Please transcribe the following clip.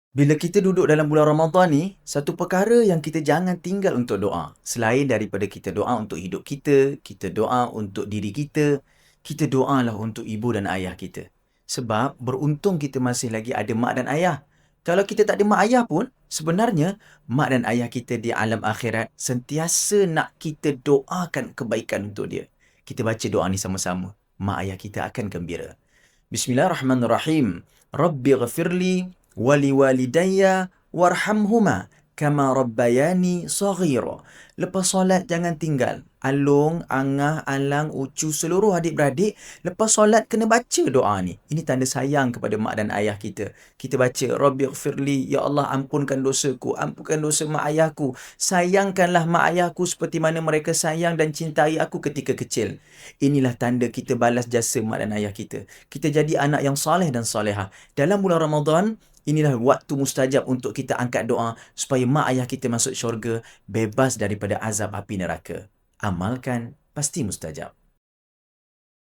Bila kita duduk dalam bulan Ramadan ni, satu perkara yang kita jangan tinggal untuk doa. Selain daripada kita doa untuk hidup kita doa untuk diri kita doalah untuk ibu dan ayah kita. Sebab beruntung kita masih lagi ada mak dan ayah. Kalau kita tak ada mak ayah pun, sebenarnya mak dan ayah kita di alam akhirat sentiasa nak kita doakan kebaikan untuk dia. Kita baca doa ni sama-sama. Mak ayah kita akan gembira. Bismillahirrahmanirrahim. Rabbi ghafirli wali walidayya warhamhuma kama rabbayani saghira. Lepas solat jangan tinggal. Alung, angah, alang, ucu, seluruh adik-beradik, lepas solat kena baca doa ni. Ini tanda sayang kepada mak dan ayah kita. Kita baca, Rabbi ghafirli, ya Allah ampunkan dosaku, ampunkan dosa mak ayahku. Sayangkanlah mak ayahku seperti mana mereka sayang dan cintai aku ketika kecil. Inilah tanda kita balas jasa mak dan ayah kita. Kita jadi anak yang soleh dan soleha. Dalam bulan Ramadan, inilah waktu mustajab untuk kita angkat doa supaya mak ayah kita masuk syurga bebas daripada azab api neraka. Amalkan, pasti mustajab.